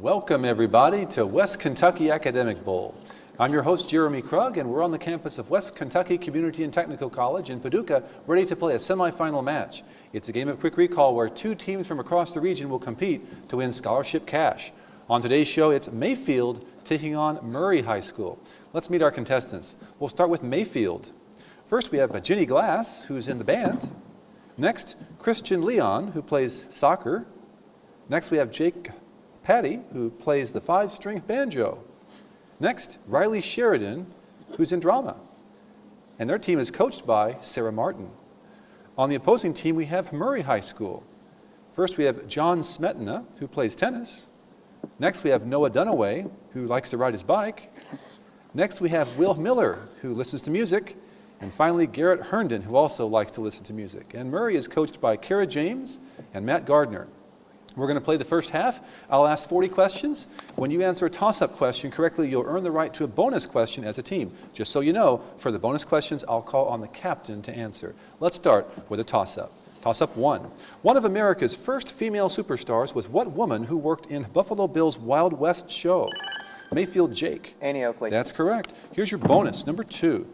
Welcome everybody to West Kentucky Academic Bowl. I'm your host Jeremy Krug, and we're on the campus of West Kentucky Community and Technical College in Paducah, ready to play a semifinal match. It's a game of quick recall where two teams from across the region will compete to win scholarship cash. On today's show, it's Mayfield taking on Murray High School. Let's meet our contestants. We'll start with Mayfield. First, we have Ginny Glass, who's in the band. Next, Christian Leon, who plays soccer. Next, we have Jake Patty, who plays the 5-string banjo. Next, Riley Sheridan, who's in drama. And their team is coached by Sarah Martin. On the opposing team, we have Murray High School. First, we have John Smetana, who plays tennis. Next, we have Noah Dunaway, who likes to ride his bike. Next, we have Will Miller, who listens to music. And finally, Garrett Herndon, who also likes to listen to music. And Murray is coached by Kara James and Matt Gardner. We're going to play the first half. I'll ask 40 questions. When you answer a toss-up question correctly, you'll earn the right to a bonus question as a team. Just so you know, for the bonus questions, I'll call on the captain to answer. Let's start with a toss-up. Toss-up 1. One of America's first female superstars was what woman who worked in Buffalo Bill's Wild West show? Mayfield Jake. Annie Oakley. That's correct. Here's your bonus, number 2.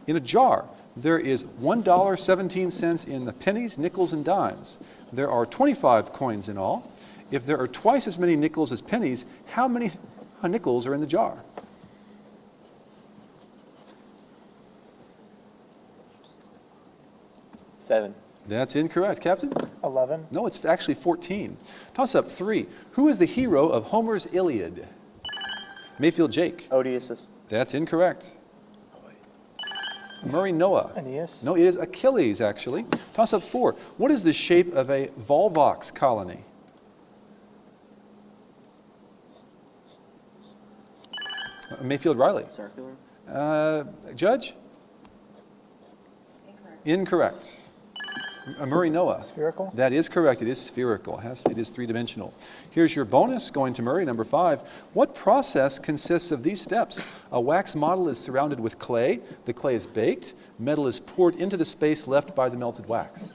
In a jar, there is $1.17 in the pennies, nickels, and dimes. There are 25 coins in all. If there are twice as many nickels as pennies, how many nickels are in the jar? Seven. That's incorrect. Captain? 11. No, it's actually 14. Toss-up 3. Who is the hero of Homer's Iliad? Mayfield Jake. Odysseus. That's incorrect. Murray Noah. Aeneas. No, it is Achilles, actually. Toss-up 4. What is the shape of a volvox colony? Mayfield Riley. Circular. Judge? Incorrect. Murray Noah. Spherical. That is correct. It is spherical. It is three-dimensional. Here's your bonus going to Murray, number 5. What process consists of these steps? A wax model is surrounded with clay. The clay is baked. Metal is poured into the space left by the melted wax.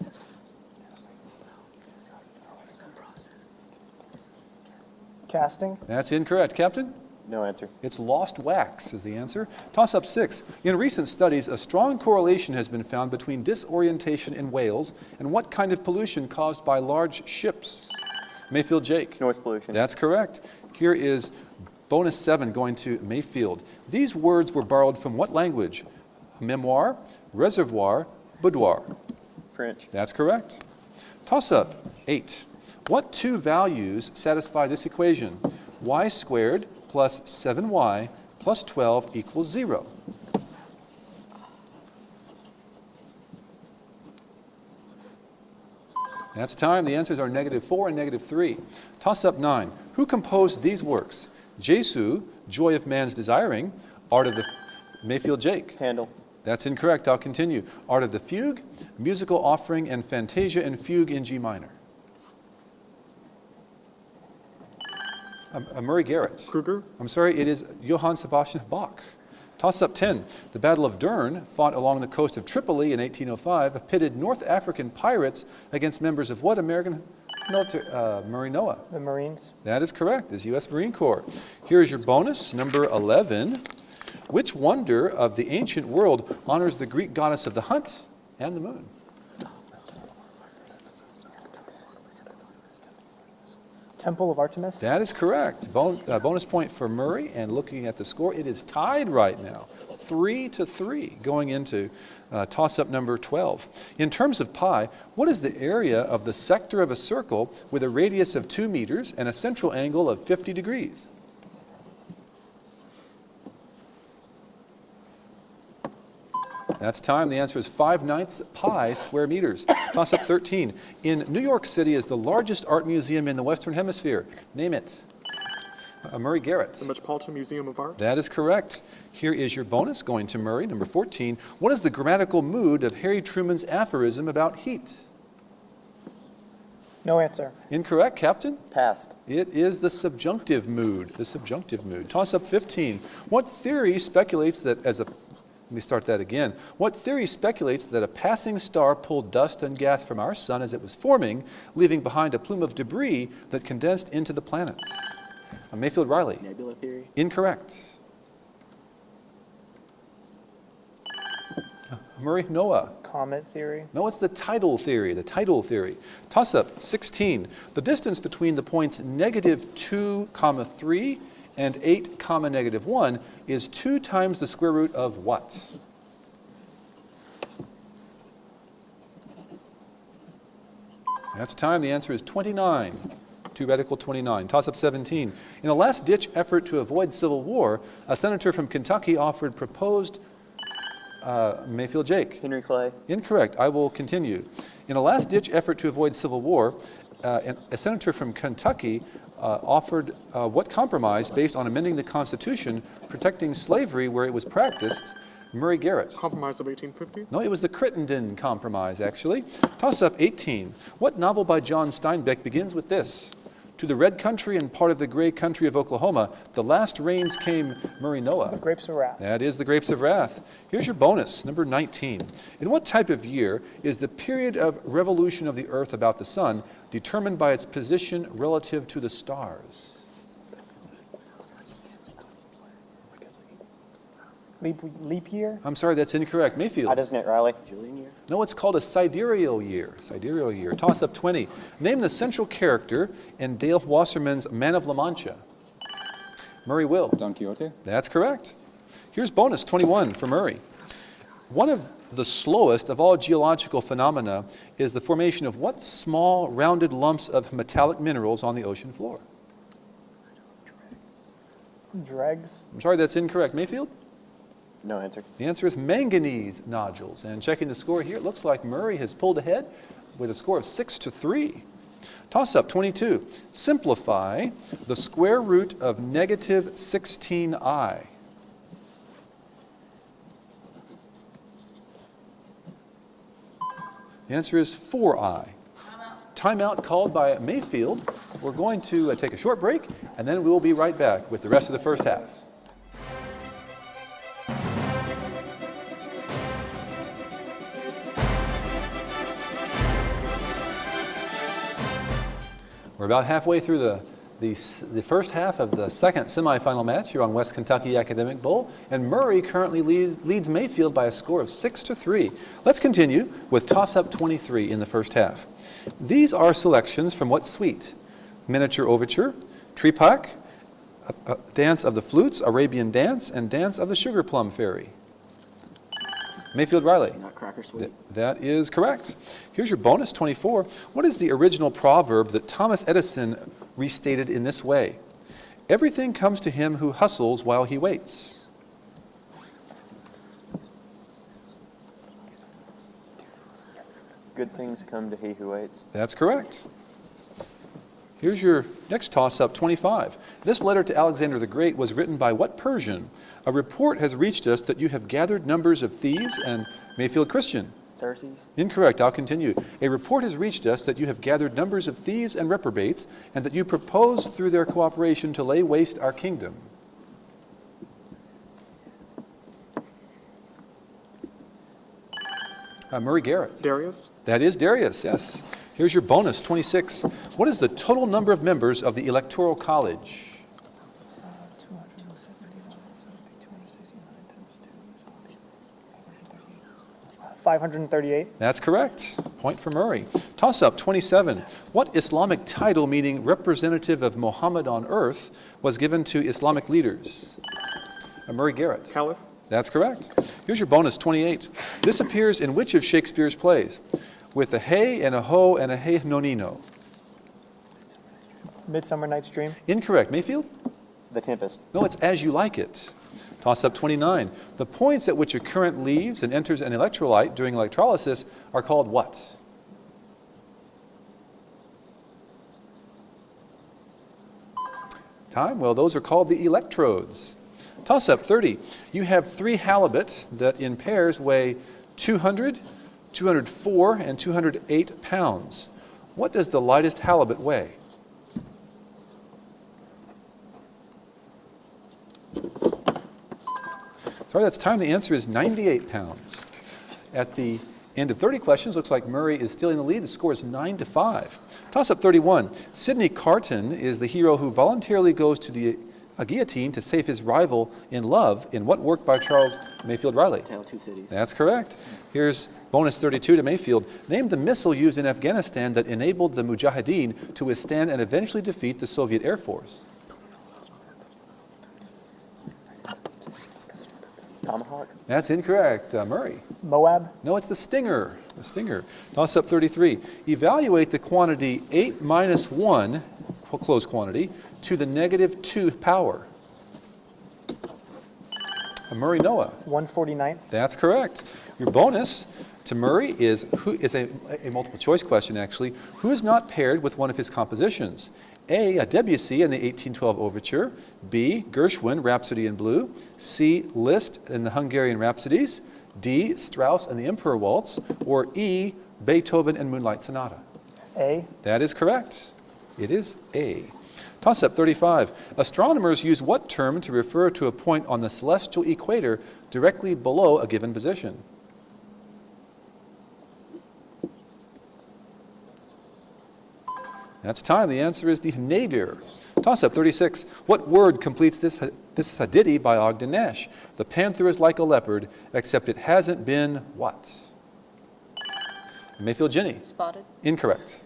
Casting. That's incorrect. Captain? No answer. It's lost wax is the answer. Toss-up 6. In recent studies, a strong correlation has been found between disorientation in whales and what kind of pollution caused by large ships. Mayfield Jake. Noise pollution. That's correct. Here is bonus 7 going to Mayfield. These words were borrowed from what language? Memoir, reservoir, boudoir. French. That's correct. Toss-up 8. What two values satisfy this equation? Y squared plus 7y plus 12 equals 0. That's time. The answers are -4 and -3. Toss-up 9. Who composed these works? Jesu, Joy of Man's Desiring, Art of the... Mayfield Jake. Handel. That's incorrect. I'll continue. Art of the Fugue, Musical Offering, and Fantasia and Fugue in G minor. Murray Garrett. Kruger. I'm sorry, it is Johann Sebastian Bach. Toss-up 10. The Battle of Dern, fought along the coast of Tripoli in 1805, pitted North African pirates against members of what American military? Murray Noah. The Marines. That is correct. It's U.S. Marine Corps. Here is your bonus, number 11. Which wonder of the ancient world honors the Greek goddess of the hunt and the moon? Temple of Artemis. That is correct. Bonus point for Murray, and looking at the score, it is tied right now, 3-3, going into toss-up number 12. In terms of pi, what is the area of the sector of a circle with a radius of 2 meters and a central angle of 50 degrees? That's time. The answer is 5/9 pi square meters. Toss-up 13. In New York City is the largest art museum in the Western Hemisphere. Name it. Murray Garrett. The Metropolitan Museum of Art. That is correct. Here is your bonus going to Murray, number 14. What is the grammatical mood of Harry Truman's aphorism about heat? No answer. Incorrect, Captain. Past. It is the subjunctive mood. The subjunctive mood. Toss-up 15. What theory speculates that as a... Let me start that again. What theory speculates that a passing star pulled dust and gas from our sun as it was forming, leaving behind a plume of debris that condensed into the planets? Mayfield Riley. Nebula theory. Incorrect. Murray Noah. Comet theory. No, it's the tidal theory, the tidal theory. Toss-up 16. The distance between the points -2, 3 and 8, -1 is 2 times the square root of what? That's time. The answer is 29. 2 radical 29. Toss-up 17. In a last-ditch effort to avoid civil war, a senator from Kentucky offered proposed Mayfield Jake. Henry Clay. Incorrect. I will continue. In a last-ditch effort to avoid civil war, a senator from Kentucky offered what compromise based on amending the Constitution, protecting slavery where it was practiced? Murray Garrett. Compromise of 1850? No, it was the Crittenden Compromise, actually. Toss-up 18. What novel by John Steinbeck begins with this? To the red country and part of the gray country of Oklahoma, the last rains came. Murray Noah. The Grapes of Wrath. That is the Grapes of Wrath. Here's your bonus, number 19. In what type of year is the period of revolution of the Earth about the sun determined by its position relative to the stars? Leap year. I'm sorry, that's incorrect. Mayfield. How doesn't it, Riley? Julian year. No, it's called a sidereal year. Sidereal year. Toss up 20. Name the central character in Dale Wasserman's Man of La Mancha. Murray Will. Don Quixote? That's correct. Here's bonus 21 for Murray. One of the slowest of all geological phenomena is the formation of what small, rounded lumps of metallic minerals on the ocean floor? Dregs. I'm sorry, that's incorrect. Mayfield? No answer. The answer is manganese nodules. And checking the score here, it looks like Murray has pulled ahead with a score of 6-3. Toss up 22. Simplify the square root of -16i. The answer is 4i. Timeout called by Mayfield. We're going to take a short break, and then we will be right back with the rest of the first half. We're about halfway through the first half of the second semifinal match here on West Kentucky Academic Bowl, and Murray currently leads Mayfield by a score of 6-3. Let's continue with toss-up 23 in the first half. These are selections from what suite? Miniature Overture, Trepak, Dance of the Flutes, Arabian Dance, and Dance of the Sugar Plum Fairy. Mayfield Riley. Nutcracker Suite. That is correct. Here's your bonus, 24. What is the original proverb that Thomas Edison restated in this way? Everything comes to him who hustles while he waits. Good things come to he who waits. That's correct. Here's your next toss-up, 25. This letter to Alexander the Great was written by what Persian? A report has reached us that you have gathered numbers of thieves and Mayfield Christian. Xerxes. Incorrect. I'll continue. A report has reached us that you have gathered numbers of thieves and reprobates, and that you propose through their cooperation to lay waste our kingdom. Murray Garrett. Darius? That is Darius, yes. Here's your bonus, 26. What is the total number of members of the Electoral College? 538. That's correct. Point for Murray. Toss-up 27. What Islamic title meaning representative of Muhammad on earth was given to Islamic leaders? Murray Garrett. Caliph? That's correct. Here's your bonus, 28. This appears in which of Shakespeare's plays? With a hey and a ho and a hey nonino. Midsummer Night's Dream. Incorrect. Mayfield? The Tempest. No, it's As You Like It. Toss-up 29. The points at which a current leaves and enters an electrolyte during electrolysis are called what? Time? Well, those are called the electrodes. Toss-up 30. You have 3 halibut that in pairs weigh 200, 204, and 208 pounds. What does the lightest halibut weigh? Sorry, that's time. The answer is 98 pounds. At the End of 30 questions. Looks like Murray is still in the lead. The score is 9-5. Toss-up 31. Sidney Carton is the hero who voluntarily goes to a guillotine to save his rival in love in what work by Charles Mayfield Riley? Tale of Two Cities. That's correct. Here's bonus 32 to Mayfield. Name the missile used in Afghanistan that enabled the Mujahideen to withstand and eventually defeat the Soviet Air Force. Tomahawk. That's incorrect. Murray. Moab. No, it's the Stinger. The Stinger. Toss up 33. Evaluate the quantity 8 minus 1, close quantity, to the negative 2 power. Murray Noah. 149th. That's correct. Your bonus to Murray is a multiple choice question, actually. Who is not paired with one of his compositions? A. Debussy in the 1812 Overture. B. Gershwin, Rhapsody in Blue. C. Liszt in the Hungarian Rhapsodies. D. Strauss and the Emperor Waltz. Or E. Beethoven and Moonlight Sonata. A. That is correct. It is A. Toss-up 35. Astronomers use what term to refer to a point on the celestial equator directly below a given position? That's time. The answer is the nadir. Toss-up 36. What word completes this ditty by Ogden Nash? The panther is like a leopard, except it hasn't been what? Mayfield Jenny. Spotted. Incorrect.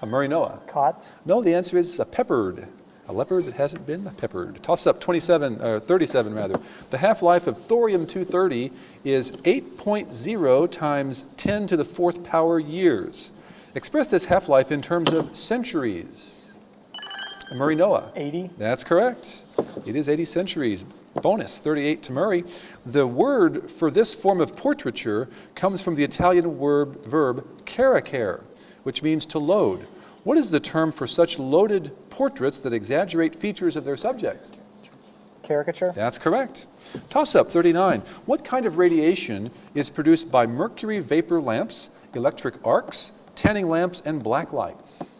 Murray Noah. Caught. No, the answer is peppered. A leopard that hasn't been peppered. Toss up 37 rather. The half-life of thorium-230 is 8.0 times 10 to the 4th power years. Express this half-life in terms of centuries. Murray Noah. 80. That's correct. It is 80 centuries. Bonus 38 to Murray. The word for this form of portraiture comes from the Italian verb caricare, which means to load. What is the term for such loaded portraits that exaggerate features of their subjects? Caricature. That's correct. Toss-up 39. What kind of radiation is produced by mercury vapor lamps, electric arcs, tanning lamps, and black lights?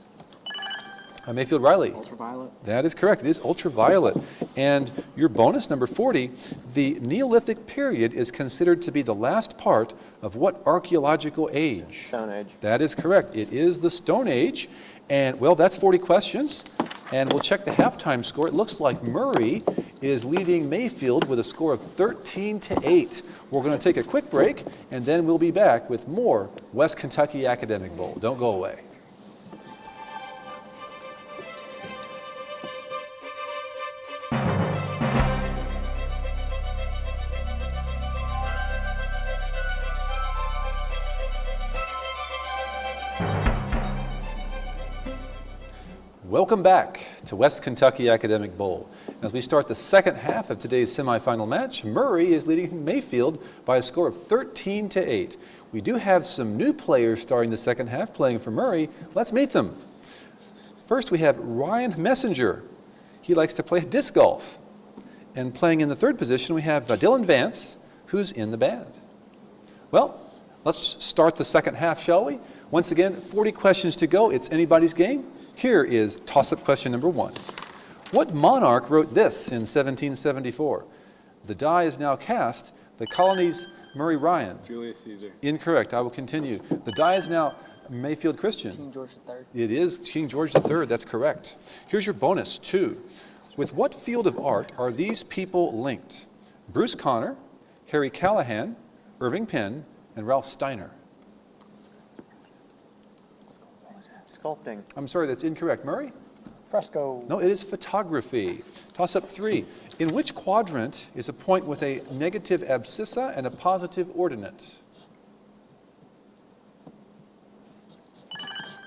Mayfield Riley. Ultraviolet. That is correct. It is ultraviolet. And your bonus, number 40, the Neolithic period is considered to be the last part of what archaeological age? Stone Age. That is correct. It is the Stone Age. And, well, that's 40 questions. And we'll check the halftime score. It looks like Murray is leading Mayfield with a score of 13-8. We're going to take a quick break, and then we'll be back with more West Kentucky Academic Bowl. Don't go away. Welcome back to West Kentucky Academic Bowl. As we start the second half of today's semifinal match, Murray is leading Mayfield by a score of 13-8. We do have some new players starting the second half playing for Murray. Let's meet them. First, we have Ryan Messenger. He likes to play disc golf. And playing in the third position, we have Dylan Vance, who's in the band. Well, let's start the second half, shall we? Once again, 40 questions to go. It's anybody's game. Here is toss-up question number 1. What monarch wrote this in 1774? The die is now cast. The colonies, Murray Ryan. Julius Caesar. Incorrect. I will continue. The die is now Mayfield Christian. King George III. It is King George III. That's correct. Here's your bonus, 2. With what field of art are these people linked? Bruce Conner, Harry Callahan, Irving Penn, and Ralph Steiner. Sculpting. I'm sorry, that's incorrect. Murray? Fresco. No, it is photography. Toss up 3. In which quadrant is a point with a negative abscissa and a positive ordinate?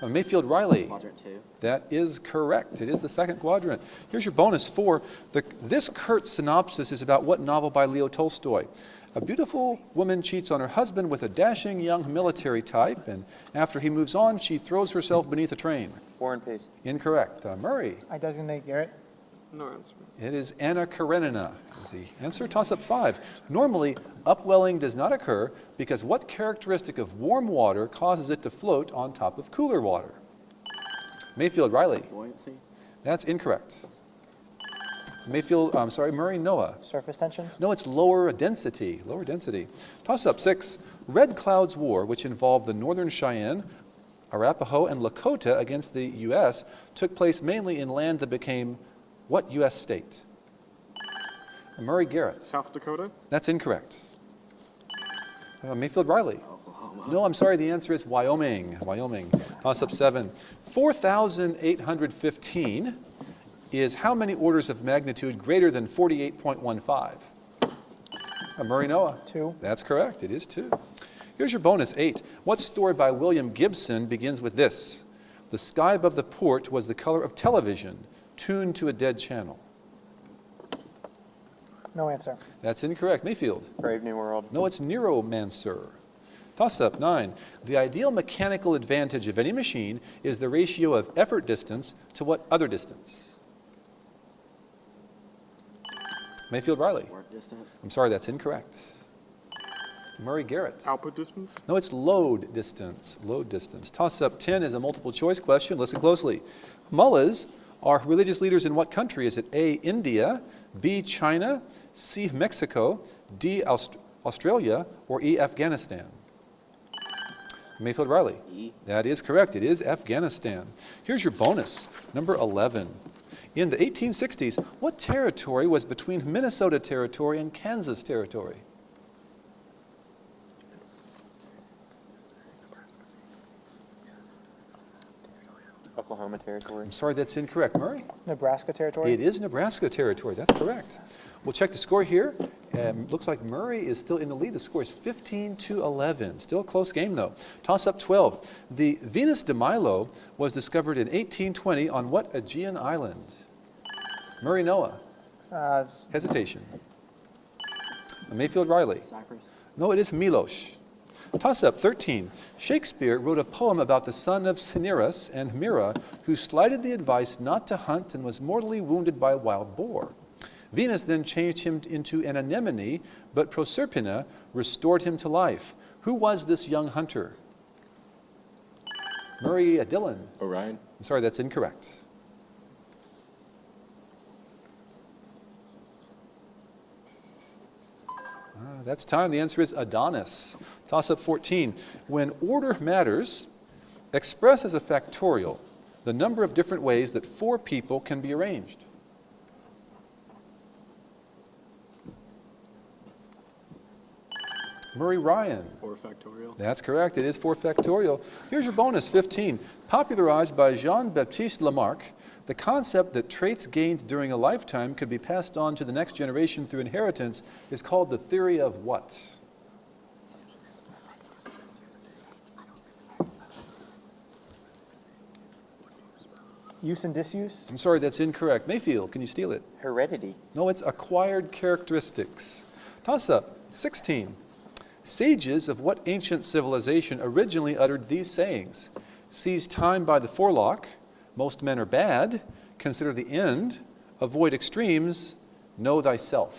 Mayfield Riley. Quadrant 2. That is correct. It is the second quadrant. Here's your bonus 4. This curt synopsis is about what novel by Leo Tolstoy? A beautiful woman cheats on her husband with a dashing young military type, and after he moves on, she throws herself beneath a train. War and Peace. Incorrect. Murray. I designate Garrett. No answer. It is Anna Karenina is the answer. Toss up 5. Normally, upwelling does not occur because what characteristic of warm water causes it to float on top of cooler water? Mayfield Riley. Buoyancy. That's incorrect. Murray Noah. Surface tension. No, it's lower density, lower density. Toss up 6. Red Cloud's War, which involved the Northern Cheyenne, Arapaho, and Lakota against the U.S., took place mainly in land that became what U.S. state? Murray Garrett. South Dakota? That's incorrect. Mayfield Riley. No, I'm sorry, the answer is Wyoming. Wyoming. Toss up 7. 4,815 is how many orders of magnitude greater than 48.15? Murray Noah. 2. That's correct. It is 2. Here's your bonus 8. What story by William Gibson begins with this? The sky above the port was the color of television, tuned to a dead channel. No answer. That's incorrect. Mayfield. Brave New World. No, it's Neuromancer. Toss up 9. The ideal mechanical advantage of any machine is the ratio of effort distance to what other distance? Mayfield Riley. Work distance. I'm sorry, that's incorrect. Murray Garrett. Output distance? No, it's load distance. Load distance. Toss up 10 is a multiple choice question. Listen closely. Mullahs are religious leaders in what country? Is it A, India, B, China, C, Mexico, D, Australia, or E, Afghanistan? Mayfield Riley. E. That is correct. It is Afghanistan. Here's your bonus, number 11. In the 1860s, what territory was between Minnesota Territory and Kansas Territory? Oklahoma Territory. I'm sorry, that's incorrect. Murray? Nebraska territory. It is Nebraska Territory. That's correct. We'll check the score here. Looks like Murray is still in the lead. The score is 15-11. Still a close game, though. Toss up 12. The Venus de Milo was discovered in 1820 on what Aegean island? Murray Noah. Hesitation. Mayfield Riley. Cyprus. No, it is Milos. Toss up 13. Shakespeare wrote a poem about the son of Cinyras and Mira, who slighted the advice not to hunt and was mortally wounded by a wild boar. Venus then changed him into an anemone, but Proserpina restored him to life. Who was this young hunter? Murray Dillon. Orion. I'm sorry, that's incorrect. That's time. The answer is Adonis. Toss up 14. When order matters, express as a factorial the number of different ways that 4 people can be arranged. Murray Ryan. 4 factorial. That's correct. It is 4 factorial. Here's your bonus, 15. Popularized by Jean-Baptiste Lamarck, the concept that traits gained during a lifetime could be passed on to the next generation through inheritance is called the theory of what? Use and disuse. I'm sorry, that's incorrect. Mayfield, can you steal it? Heredity. No, it's acquired characteristics. Toss up, 16. Sages of what ancient civilization originally uttered these sayings? Seize time by the forelock, most men are bad, consider the end, avoid extremes, know thyself.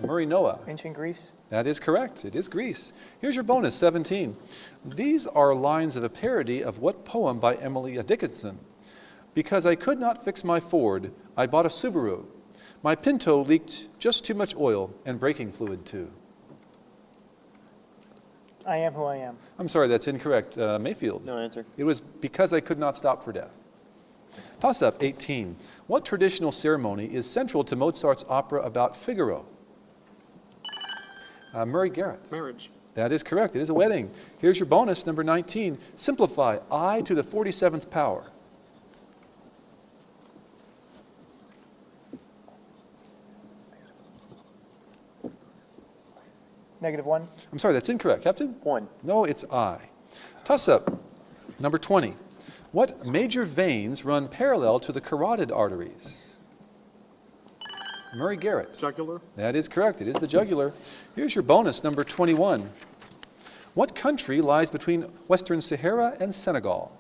Murray Noah. Ancient Greece. That is correct. It is Greece. Here's your bonus, 17. These are lines of a parody of what poem by Emily Dickinson? Because I could not fix my Ford, I bought a Subaru. My Pinto leaked just too much oil and braking fluid too. I am who I am. I'm sorry, that's incorrect. Mayfield. No answer. It was because I could not stop for death. Toss up 18. What traditional ceremony is central to Mozart's opera about Figaro? Murray Garrett. Marriage. That is correct. It is a wedding. Here's your bonus, number 19. Simplify I to the 47th power. -1. I'm sorry, that's incorrect. Captain? 1. No, it's I. Toss up, number 20. What major veins run parallel to the carotid arteries? Murray Garrett. Jugular. That is correct. It is the jugular. Here's your bonus, number 21. What country lies between Western Sahara and Senegal?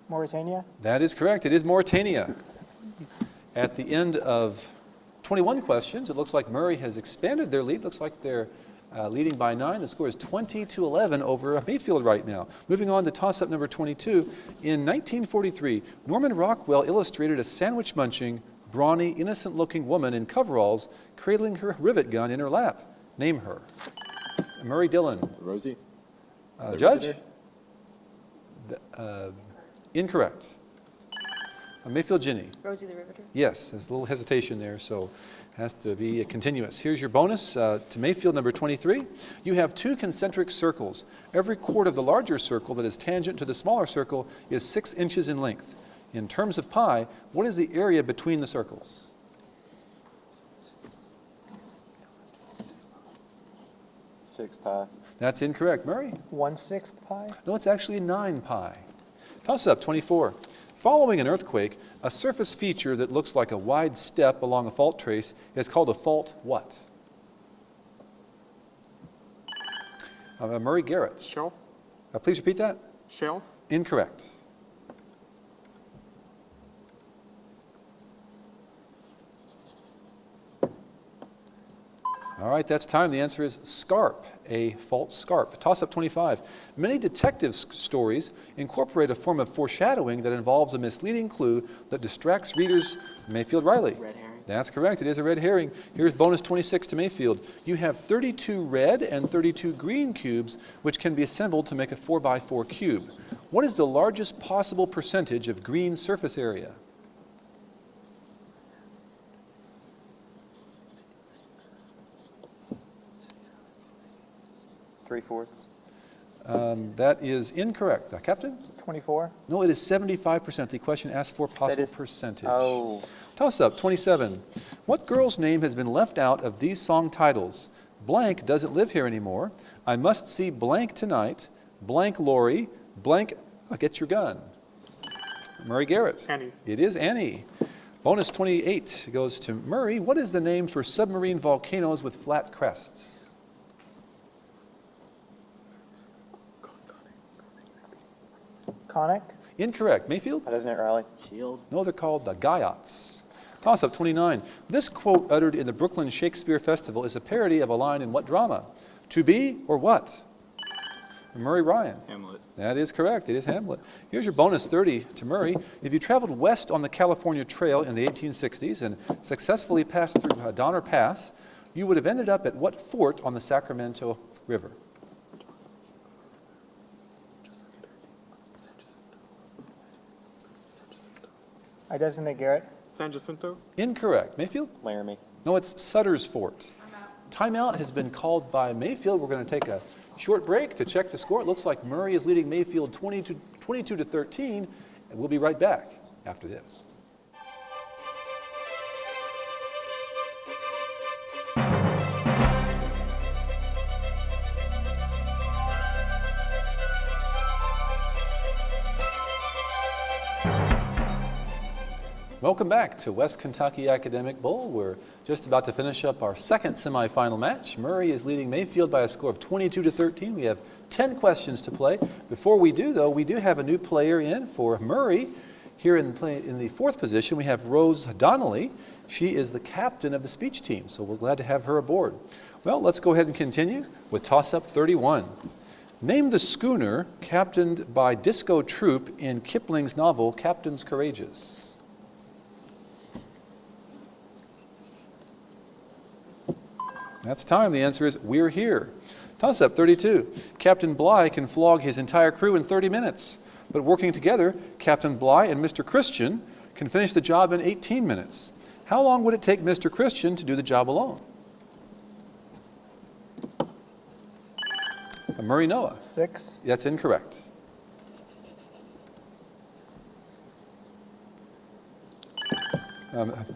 Mauritania. That is correct. It is Mauritania. At the end of 21 questions, it looks like Murray has expanded their lead. Looks like they're leading by 9. The score is 20-11 over Mayfield right now. Moving on to toss-up number 22. In 1943, Norman Rockwell illustrated a sandwich-munching, brawny, innocent-looking woman in coveralls cradling her rivet gun in her lap. Name her. Murray Dillon. Rosie? The Judge? Riveter? Incorrect. Mayfield Ginny. Rosie the Riveter. Yes, there's a little hesitation there, so it has to be continuous. Here's your bonus to Mayfield number 23. You have 2 concentric circles. Every chord of the larger circle that is tangent to the smaller circle is 6 inches in length. In terms of pi, what is the area between the circles? 6 pi. That's incorrect. Murray? 1/6 pi. No, it's actually 9 pi. Toss up 24. Following an earthquake, a surface feature that looks like a wide step along a fault trace is called a fault what? Murray Garrett. Shelf? Please repeat that. Shelf? Incorrect. All right, that's time. The answer is scarp, a fault scarp. Toss up 25. Many detective stories incorporate a form of foreshadowing that involves a misleading clue that distracts readers. Mayfield Riley. Red herring? That's correct. It is a red herring. Here's bonus 26 to Mayfield. You have 32 red and 32 green cubes, which can be assembled to make a 4x4 cube. What is the largest possible percentage of green surface area? Three-fourths. That is incorrect. Captain? 24. No, it is 75%. The question asks for possible is- percentage. Oh, Toss up, 27. What girl's name has been left out of these song titles? Blank doesn't live here anymore. I must see blank tonight. Blank Lori. Blank, get your gun. Murray Garrett. Annie. It is Annie. Bonus 28 goes to Murray. What is the name for submarine volcanoes with flat crests? Conic. Incorrect. Mayfield? doesn't it, Riley? Shield? No, they're called the Guyots. Toss up 29. This quote uttered in the Brooklyn Shakespeare Festival is a parody of a line in what drama? To be or what? Murray Ryan. Hamlet. That is correct. It is Hamlet. Here's your bonus 30 to Murray. If you traveled west on the California Trail in the 1860s and successfully passed through Donner Pass, you would have ended up at what fort on the Sacramento River? I designate Garrett. San Jacinto? Incorrect. Mayfield? Laramie. No, it's Sutter's Fort. Timeout has been called by Mayfield. We're going to take a short break to check the score. It looks like Murray is leading Mayfield 22 to 13, and we'll be right back after this. Welcome back to West Kentucky Academic Bowl. We're just about to finish up our second semifinal match. Murray is leading Mayfield by a score of 22 to 13. We have 10 questions to play. Before we do, though, we do have a new player in for Murray. Here in the fourth position, we have Rose Donnelly. She is the captain of the speech team, so we're glad to have her aboard. Well, let's go ahead and continue with toss-up 31. Name the schooner captained by Disco Troop in Kipling's novel, Captains Courageous. That's time. The answer is We're Here. Toss-up 32. Captain Bligh can flog his entire crew in 30 minutes. But working together, Captain Bligh and Mr. Christian can finish the job in 18 minutes. How long would it take Mr. Christian to do the job alone? Murray Noah. 6. That's incorrect.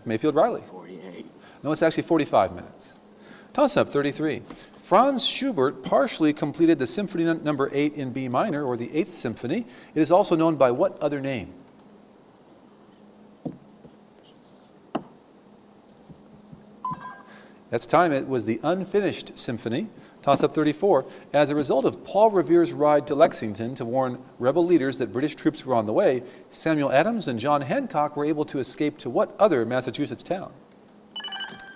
Mayfield Riley. 48. No, it's actually 45 minutes. Toss-up 33. Franz Schubert partially completed the Symphony number 8 in B minor, or the 8th Symphony. It is also known by what other name? That's time. It was the Unfinished Symphony. Toss-up 34. As a result of Paul Revere's ride to Lexington to warn rebel leaders that British troops were on the way, Samuel Adams and John Hancock were able to escape to what other Massachusetts town?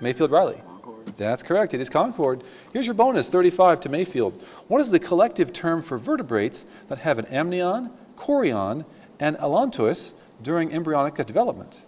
Mayfield Riley. Concord. That's correct. It is Concord. Here's your bonus, 35 to Mayfield. What is the collective term for vertebrates that have an amnion, chorion, and allantois during embryonic development?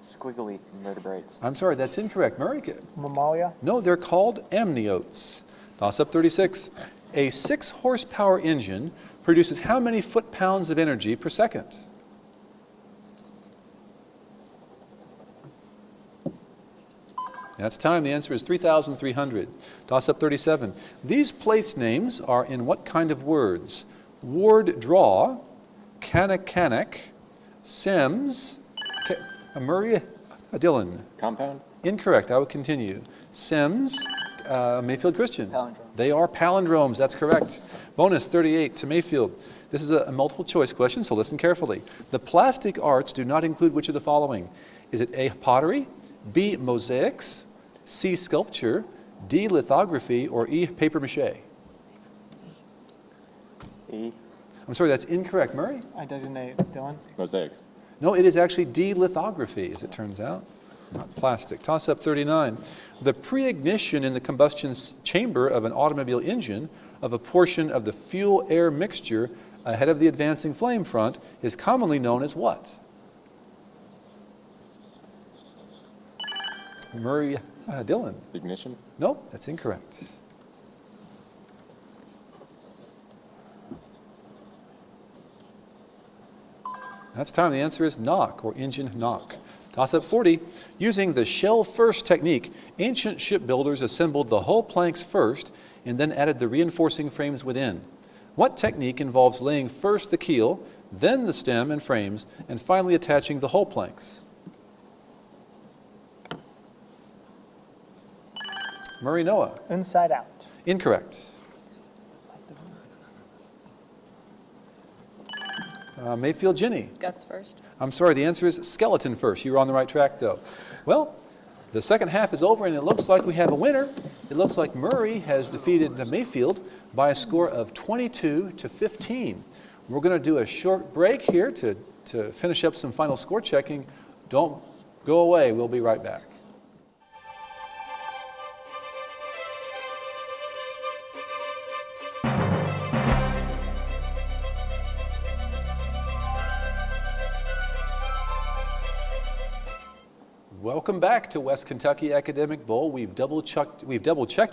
Squiggly invertebrates. I'm sorry, that's incorrect. Murray? Mammalia? No, they're called amniotes. Toss up 36. A 6-horsepower engine produces how many foot-pounds of energy per second? That's time. The answer is 3,300. Toss up 37. These place names are in what kind of words? Ward draw, Kanak, Sims, Murray, Dylan. Compound? Incorrect. I would continue. Sims, Mayfield Christian. Palindrome. They are palindromes. That's correct. Bonus 38 to Mayfield. This is a multiple choice question, so listen carefully. The plastic arts do not include which of the following? Is it A, pottery, B, mosaics, C, sculpture, D, lithography, or E, paper mache? E. I'm sorry, that's incorrect. Murray? I designate Dylan. Mosaics. No, it is actually D, lithography, as it turns out. Not plastic. Toss up 39. The pre-ignition in the combustion chamber of an automobile engine of a portion of the fuel-air mixture ahead of the advancing flame front is commonly known as what? Murray, Dylan. Ignition. Nope, that's incorrect. That's time. The answer is knock, or engine knock. Toss up 40. Using the shell-first technique, ancient shipbuilders assembled the hull planks first and then added the reinforcing frames within. What technique involves laying first the keel, then the stem and frames, and finally attaching the hull planks? Murray Noah. Inside out. Incorrect. Mayfield Ginny. Guts first. I'm sorry, the answer is skeleton first. You were on the right track, though. Well, the second half is over, and it looks like we have a winner. It looks like Murray has defeated Mayfield by a score of 22 to 15. We're going to do a short break here to finish up some final score checking. Don't go away. We'll be right back. Welcome back to West Kentucky Academic Bowl. We've double checked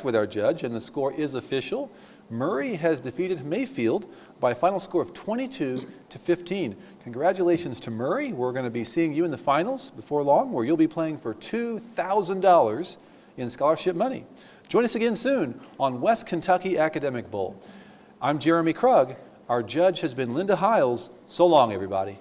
with our judge, and the score is official. Murray has defeated Mayfield by a final score of 22 to 15. Congratulations to Murray. We're going to be seeing you in the finals before long, where you'll be playing for $2,000 in scholarship money. Join us again soon on West Kentucky Academic Bowl. I'm Jeremy Krug. Our judge has been Linda Hiles. So long, everybody.